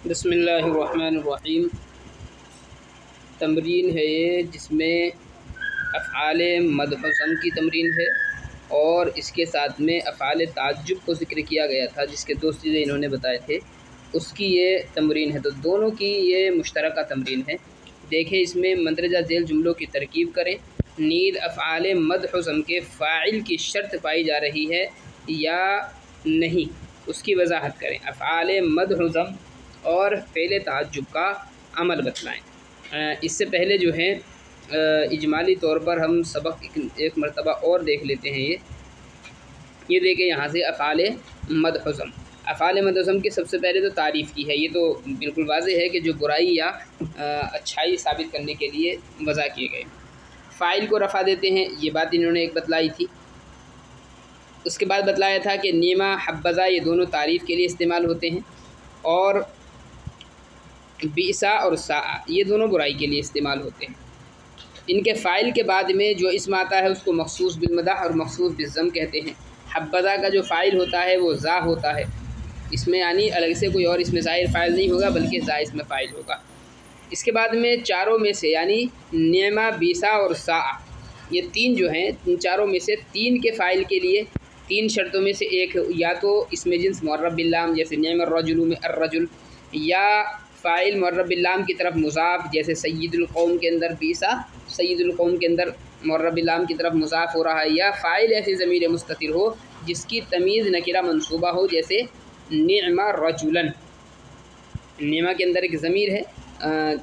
बिस्मिल्लाहिर्रहमानिर्रहीम। तमरीन है ये जिसमें अफ़आल मदहुसम की तमरीन है और इसके साथ में अफ़आल ताज्जुब को ज़िक्र किया गया था, जिसके दो चीज़ें इन्होंने बताए थे, उसकी ये तमरीन है। तो दोनों की ये मुश्तरका तमरीन है। देखें, इसमें मंदरजा झेल जुमलों की तरकीब करें। नीद अफ़आल मदहुसम के फ़ाइल की शर्त पाई जा रही है या नहीं, उसकी वजाहत करें। अफ़आल मदहुसम और फ़ेल ताज्जुब का अमल बतलाएँ। इससे पहले जो है इजमाली तौर पर हम सबक एक मरतबा और देख लेते हैं। ये देखें, यहाँ से अफ़आल मदहुसम। अफ़आल मदहुसम की सबसे पहले तो तारीफ़ की है। ये तो बिल्कुल वाज़ेह है कि जो बुराई या अच्छाई साबित करने के लिए वज़ा किए गए। फ़ाइल को रफ़ा देते हैं, ये बात इन्होंने एक बतलाई थी। उसके बाद बतलाया था कि नीमा हब्बज़ा ये दोनों तारीफ़ के लिए इस्तेमाल होते हैं, और बीसा और सा ये दोनों बुराई के लिए इस्तेमाल होते हैं। इनके फ़ाइल के बाद में जो इसम आता है उसको मखसूस बिलमदह और मखसूस बिज़्ज़म कहते हैं। हब्बज़ा का जो फ़ाइल होता है वो ज़ा होता है, इसमें यानी अलग से कोई और इसमें ज़ाहिर फ़ाइल नहीं होगा, बल्कि ज़ा इसमें फ़ाइल होगा। इसके बाद में चारों में से यानी नेमा, बीसा और सा, ये तीन जो हैं, इन चारों में से तीन के फ़ाइल के लिए तीन शर्तों में से एक, या तो इसमें जिन्स मुअर्रब बिल्लाम जैसे नेमर रजुल में अर्रजुल, या फ़ाइल मुअर्रब बिल्लाम की तरफ मुज़ाफ़ जैसे सय्यिदुल कौम के अंदर बीसा, सय्यिदुल कौम के अंदर मुअर्रब बिल्लाम की तरफ मुज़ाफ़ हो रहा है, या फ़ाइल ऐसी ज़मीर मुस्ततिर हो जिसकी तमीज़ नकिरा मंसूबा हो जैसे निअमा रजुलन। निअमा के अंदर एक ज़मीर है,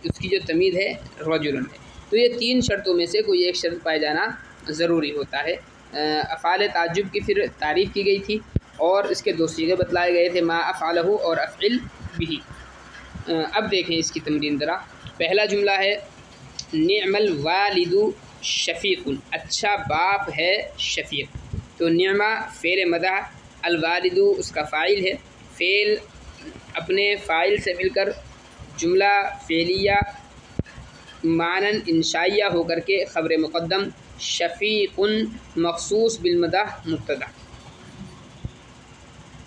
उसकी जो तमीज़ है रजुलन है। तो ये तीन शर्तों में से कोई एक शर्त पाया जाना ज़रूरी होता है। अफ़आल ताज्जुब की फिर तारीफ़ की गई थी और इसके दो सीगे बतलाए गए थे, मा अफ़अलहु और अफ़इल बिही। अब देखें इसकी तमरीन ज़रा। पहला जुमला है निअमल वालिदु शफ़ीक़ुन, अच्छा बाप है शफ़ीक़। तो निअमा फ़ेल मदह, अल वालिदु उसका फ़ाइल है। फ़ेल अपने फ़ाइल से मिलकर जुमला फ़ेलिया मानन इंशाइया होकर के ख़बर मुक़द्दम, शफ़ीक़ुन मख़सूस बिलमदह मुब्तदा।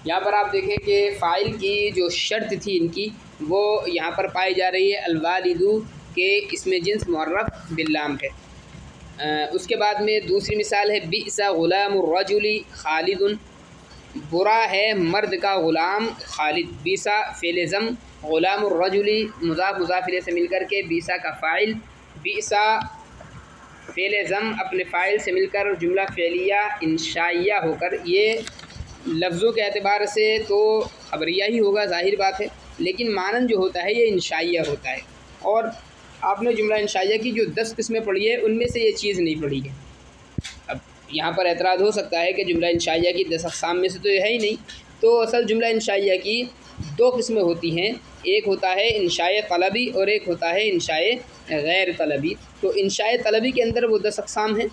यहाँ पर आप देखें कि फ़ाइल की जो शर्त थी इनकी, वो यहाँ पर पाई जा रही है अलवालिदु के इसमें जिन्स मुअर्रफ बिल्लाम है। उसके बाद में दूसरी मिसाल है बिसा गुलामुर रजुली खालिदुन, बुरा है मर्द का ग़ुलाम खालिद। बीसा फ़ेल ज़म, ग़ुलामुर रजुली मुज़ाफ़ मुज़ाफ़ इलैह से मिलकर के बीसा का फ़ाइल, बीसा फ़ेल ज़म अपने फ़ाइल से मिलकर जुमला फ़ेलिया इंशाइया होकर, ये लफ्ज़ों के एतबार से तो खबरिया ही होगा, ज़ाहिर बात है, लेकिन मानन जो होता है ये इंशाइया होता है। और आपने जुमला इंशाइया की जो 10 किस्में पढ़ी है उनमें से ये चीज़ नहीं पढ़ी है। अब यहाँ पर एतराज़ हो सकता है कि जुमला इंशाइया की 10 अक़साम में से तो ये है ही नहीं। तो असल जुमला इंशाइया की दो किस्में होती हैं, एक होता है इंशाए तलबी और एक होता है इंशाए गैर तलबी। तो इंशाए तलबी के अंदर वो 10 अक़साम हैं।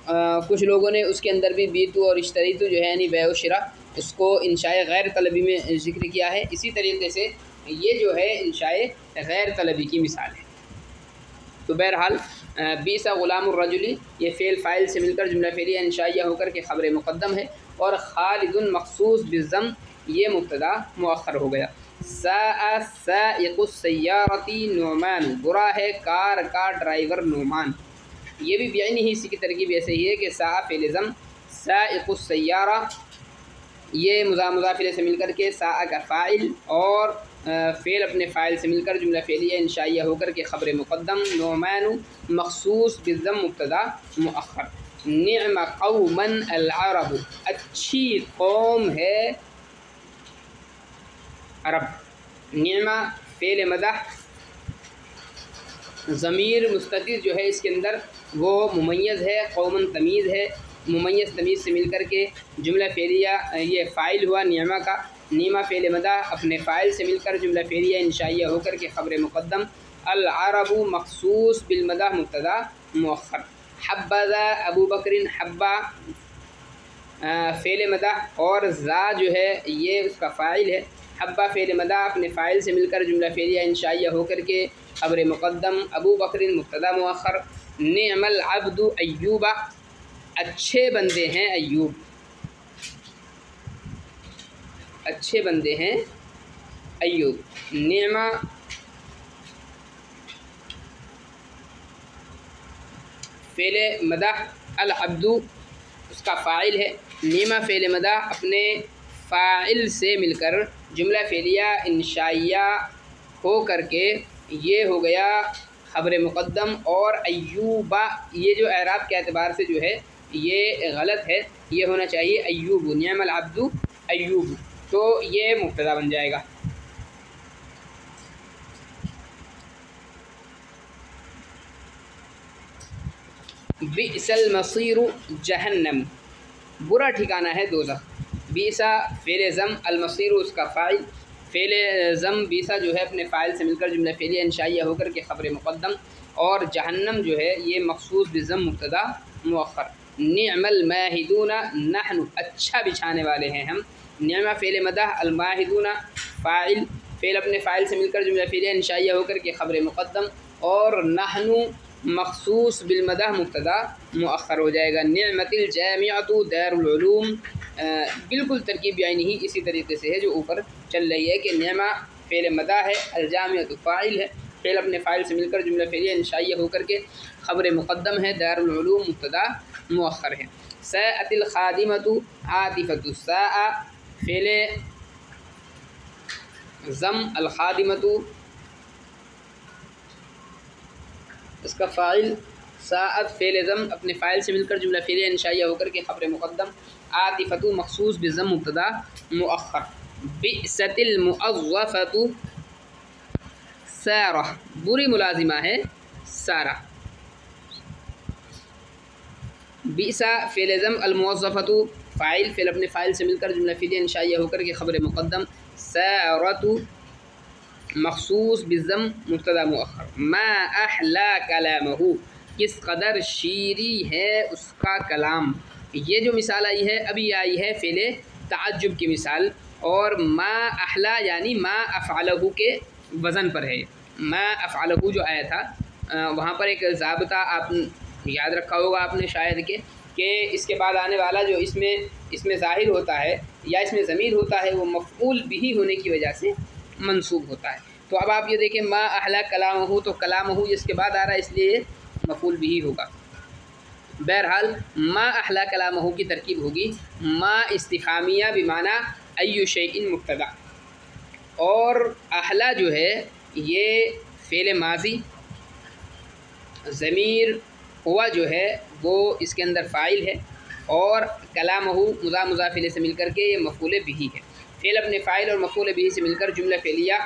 कुछ लोगों ने उसके अंदर भी बीतु और इश्तरीतु जो है यानी बै व शिरा, उसको इंशाए गैर तलबी में ज़िक्र किया है। इसी तरीके से ये जो है इंशाए गैर तलबी की मिसाल है। तो बहरहाल बीसा ग़ुलामुर रजुली ये फ़ेल फ़ाइल से मिलकर जुमला फ़ेलिया इंशाइया होकर के ख़बर मुक़द्दम है, और खालिदुन मख़सूस बिज़्ज़म ये मुब्तदा मुअख्खर हो गया। साअ साइक़ुस सय्यारती नुमान, बुरा है कार का ड्राइवर नुमान। ये भी बेईनी ही इसी की तरकीब ऐसे ही है कि सा फ़ेल ज़म, साइक़ुस सय्यारा ये मुज़ाफ़ इलैह से मिलकर के सा का फ़ाइल, और फ़ेल अपने फ़ाइल से मिलकर जुमला फ़ेलिया इंशाइया होकर के ख़बर मुक़द्दम, नुमानु मख़सूस बिज़्ज़म मुब्तदा मुअख्खर। निअम क़ौमन अल अरब, अच्छी कौम है अरब। निअमा फ़ेल मदह, ज़मीर मुस्ततिर जो है इसके अंदर वो मुमय्यज़ है, कौमन तमीज़ है, मुमय्यज़ तमीज़ से मिलकर के जुमला फ़ेलिया ये फ़ाइल हुआ नियमा का। नीमा फ़ेल मदा अपने फ़ाइल से मिलकर जुमला फ़ेलिया इंशाइया होकर के ख़बर मुक़द्दम, अल अरबु मख़सूस बिलमदा मुब्तदा मुअख्खर। हब्बज़ा अबू बकरिन, हब्बा फ़ेल मदा और ज़ा जो है ये उसका फ़ाइल है। हब्बा फ़ेल मदा अपने फ़ाइल से मिलकर जुमला फ़ेलिया इंशाइया होकर के ख़बर मुक़द्दम, अबू बकरिन मुब्तदा मुअख्खर। निअमल अब्दु अय्यूबा, अच्छे बंदे हैं अय्यूब, अच्छे बंदे हैं अय्यूब। निअमा फ़ेले मदह, अल अब्दु उसका फ़ाइल है। निअमा फ़ेले मदह अपने फ़ाइल से मिलकर जुमला फ़ेलिया इंशाइया हो करके ये हो गया खबर मुक़द्दम। और अय्यूबा ये जो एराब के एतबार से जो है ये गलत है, ये होना चाहिए अय्यूब, निअमल अब्दु अय्यूब, तो ये मुब्तदा बन जाएगा। बिसल मसीरु जहन्नम, बुरा ठिकाना है दोज़ख। बीसा फ़ेल ज़म, अलमसीरु उसका फ़ाइल। फ़ेल ज़म बीसा जो है अपने फ़ाइल से मिलकर जुमला फ़ेलिया इंशाइया होकर के ख़बर मुक़द्दम। और जहन्नम जो है ये मखसूस बिज़म मुब्तदा मुअख्खर। निअमल माहिदूना नहनु अच्छा बिछाने वाले हैं हम। निअमा फ़ेल मदह, अलमाहिदूना फ़ाइल, फ़ेल अपने फ़ाइल से मिलकर जुमला फ़ेलिया इंशाइया होकर के ख़बर मुक़द्दम। और नहनु मखसूस बिलमदह मुब्तदा मुअख्खर हो जाएगा। निअमतिल जामिअतु दारुल उलूम, बिल्कुल तरकीब यानी ही इसी तरीके से है जो ऊपर चल रही है कि निअमा फ़ेल मदह है, अलजामिअतु फ़ाइल है, फ़ेल अपने फ़ाइल से मिलकर जुमला फ़ेलिया इंशाइया होकर के ख़बर मुक़द्दम है, दारुल उलूम मुब्तदा मुअख्खर है। साअतिल खादिमतु आतिफ़तु साअ फ़ेल ज़म, अल खादिमतु इसका फ़ाइल। साअत फ़ेल ज़म अपने फ़ाइल से मिलकर जुमला फ़ेलिया इंशाइया होकर के ख़बर मुक़द्दम। आतिफ़तु मखसूस बिज़म मुब्तदा मुअख्खर। बिअसतिल मुअज़्ज़फ़तु सारा, बुरी मुलाजिमा है सारा। बिसा फ़ेल ज़म, अल मुअज़्ज़फ़तु फ़ाइल, फ़ेल अपने फ़ाइल से मिलकर जुमला फ़ेलिया इंशाइया होकर के ख़बर मुक़द्दम। सारतु मखसूस बिज़म मुब्तदा मुअख्खर। मा अहला कलामहु, किस कदर शीरी है उसका कलाम। ये जो मिसाल आई है अभी आई है फ़ेले ताज्जुब की मिसाल। और मा अहला यानी मा अफ़अलहु के वज़न पर है। मा अफ़अलहु जो आया था वहाँ पर एक ज़ाब्ता आप याद रखा होगा आपने शायद कि इसके बाद आने वाला जो इसमें ज़ाहिर होता है या इसमें ज़मीर होता है वो मफ़ऊल बिही होने की वजह से मंसूब होता है। तो अब आप ये देखें मा अहला कलामहु, तो कलामहु इसके बाद आ रहा है इसलिए मफ़ऊल बिही होगा। बहरहाल मा अहला कलामहु की तरकीब होगी मा इस्तिफ़ामिया बिमाना अय्यु शैइन मुब्तदा। और अहला जो है ये फ़ेल माज़ी, ज़मीर हुआ जो है वो इसके अंदर फ़ाइल है। और कलामहु मुज़ाफ़ मुज़ाफ़ इलैहि से मिलकर के ये मफ़ऊल बिही है। फ़ेल अपने फ़ाइल और मफ़ऊल बिही से मिलकर जुमला फ़ेलिया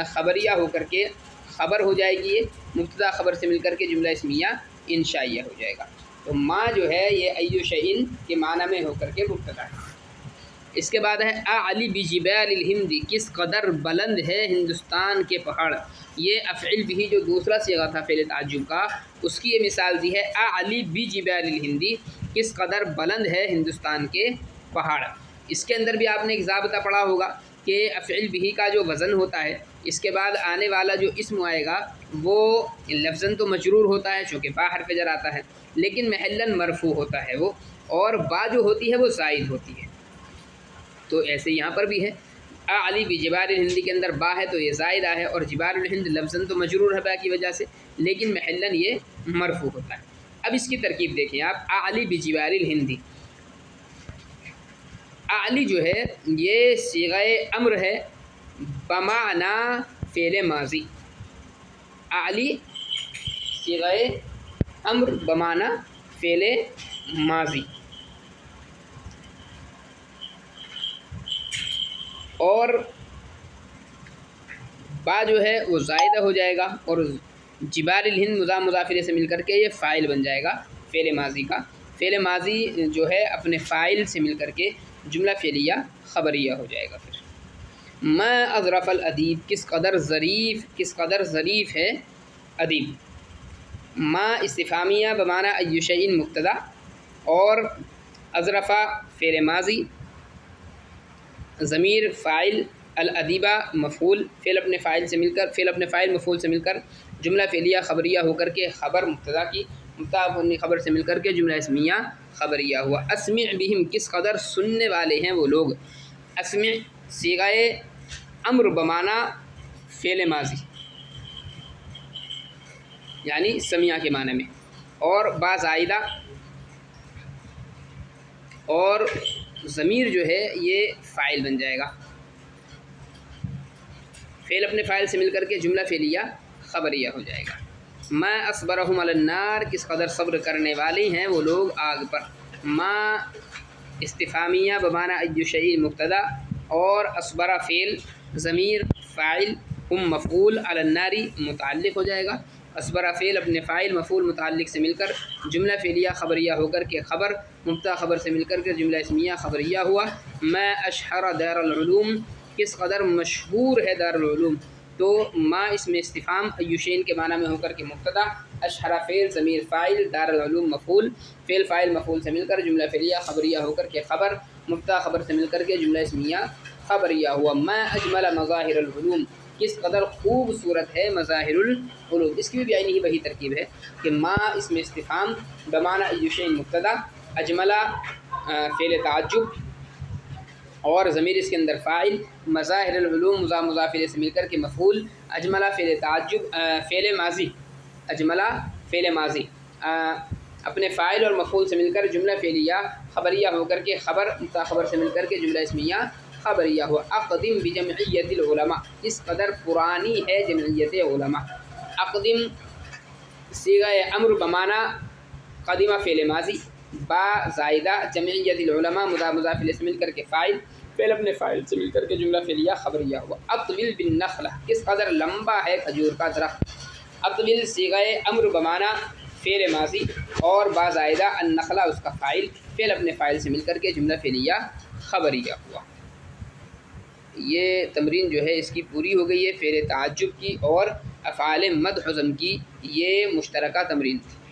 ख़बरिया होकर के ख़बर हो जाएगी। ये मुब्तदा ख़बर से मिलकर के जुमला इस्मिया इंशाइया हो जाएगा। तो माँ जो है ये अय्यु शैइन के माना में होकर के मुब्तदा है। इसके बाद है अली बिजिबालिल हिंदी, किस कदर बुलंद है हिंदुस्तान के पहाड़। ये अफ़इल बिही जो दूसरा सीगा था फ़ेल ताज्जुब का, उसकी ये मिसाल दी है अली बिजिबालिल हिंदी, किस कदर बुलंद है हिंदुस्तान के पहाड़। इसके अंदर भी आपने एक ज़ाब्ता पढ़ा होगा कि अफ़इल बिही का जो वज़न होता है इसके बाद आने वाला जो इस्म आएगा वो लफ्ज़न तो मजरूर होता है चूँकि बा हर्फ़ जर आता है, लेकिन महल्लन मरफ़ू होता है वो, और बा जो होती है वो ज़ाइद होती है। तो ऐसे यहाँ पर भी है अली बिजिबालिल हिंदी के अंदर बा है तो ये ज़ायदा है, और जिबारुल हिंद लफ्ज़न तो मजरूर है बा की वजह से, लेकिन महल्लन ये मरफ़ू होता है। अब इसकी तरकीब देखें आप, अली बिजिबालिल हिंदी। अली जो है ये सीग़े अम्र है बमाना फ़ेल माज़ी। अली सीग़े अम्र बमाना फ़ेल माज़ी। और बा जो है वो ज़ायदा हो जाएगा और जिबारिल हिंद मुज़ाफ़ मुज़ाफ़ इलैहि से मिलकर के ये फ़ाइल बन जाएगा फ़ेल माज़ी का। फ़ेल माज़ी जो है अपने फ़ाइल से मिलकर के जुमला फ़ेलिया ख़बरिया हो जाएगा। फिर मा अज़रफ़ल अदीब, किस कदर ज़रीफ़ है अदीब। मा इस्तिफ़ामिया बमाना अय्यु शैइन मुब्तदा, और अज़रफ़ा फ़ेल माज़ी, ज़मीर फ़ाइल, अल अदीबा मफ़ऊल, फ़ेल अपने फ़ाइल मफ़ऊल से मिलकर जुमला फ़ेलिया ख़बरिया होकर के ख़बर मुब्तदा की मुताफ़ ख़बर से मिलकर के जुमला इस्मिया ख़बरिया हुआ। अस्मि बिहिम, किस कदर सुनने वाले हैं वो लोग। अस्मि सीग़े अम्र बमाना फ़ेल माजी, यानी समिया के माने में, और बाज़ाइदा, और ज़मीर जो है ये फ़ाइल बन जाएगा। फ़ेल अपने फ़ाइल से मिलकर के जुमला फ़ेलिया ख़बरिया हो जाएगा। मा असबरहुम अलन्नार, किस कदर सब्र करने वाले हैं वो लोग आग पर। मा इस्तिफ़ामिया बमाना अय्युशई मुब्तदा, और असबरा फ़ेल, ज़मीर फ़ाइल, हुम मफ़ऊल, अलन्नारी मुतअल्लिक़ हो जाएगा। असबरा फ़ेल अपने फ़ाइल मफ़ऊल मुतअल्लिक़ से मिलकर जुमला फ़ेलिया ख़बरिया होकर के ख़बर मुब्तदा ख़बर से मिलकर के जुमला इस्मिया ख़बरिया हुआ। मा अशहर दारुल उलूम, किस कदर मशहूर है दारुल उलूम। तो मा इसमें इस्तिफ़ाम अय्युशैन के माना में होकर के मुब्तदा, अशहरा फ़ेल, ज़मीर फ़ाइल, दारुल उलूम मफ़ऊल, फ़ेल फ़ाइल मफ़ऊल से मिलकर जुमला फ़ेलिया ख़बरिया होकर के ख़बर मुब्तदा ख़बर से मिलकर के जुमला इस्मिया ख़बरिया हुआ। मा अजमल मज़ाहिरुल उलूम, किस कदर खूबसूरत है मज़ाहिरुल उलूम। इसकी भी बेईनी ही वही तरकीब है कि मा इसमें इस्तिफ़ाम बमाना अय्युशैन मुब्तदा, अजमला फ़ेल ताज्जुब और ज़मीर इसके अंदर फ़ाइल, मज़ाहिरुल उलूम मुज़ाफ़ मुज़ाफ़ इलैह से मिलकर के मफ़ऊल, अजमला फ़ेल ताज्जुब फ़ेल माज़ी, अजमला फ़ेल माज़ी अपने फ़ाइल और मफ़ऊल से मिलकर जुमला फ़ेलिया ख़बरिया होकर के ख़बर मुब्तदा ख़बर से मिलकर के जुमला इस्मिया ख़बरिया हुआ। अक़दिम बिजमइय्यतिल उलमा, इस कदर पुरानी है जमइयत उलमा। अक़दिम सीगा अम्र बमाना क़दिमा फ़ेल माज़ी, बा ज़ाइदा जमइयतिल उलमा मुज़ाफ़ मुज़ाफ़ इलैह से मिलकर के फ़ाइल, फ़ेल अपने फ़ाइल से मिलकर के जुमला फ़ेलिया ख़बरिया हुआ। अत्विल बिन नख़ला, किस कदर लंबा है खजूर का दरख्त। अत्विल सीगा अम्र बमाना फ़ेल माज़ी और बा ज़ाइदा अन नख़ला उसका फ़ाइल, फ़ेल अपने फ़ाइल से मिलकर के जुमला फ़ेलिया ख़बरिया हुआ। ये तमरीन जो है इसकी पूरी हो गई है। फ़ेल ताज्जुब की और अफ़आल मद हुज़्म की ये मुश्तरका तमरीन थी।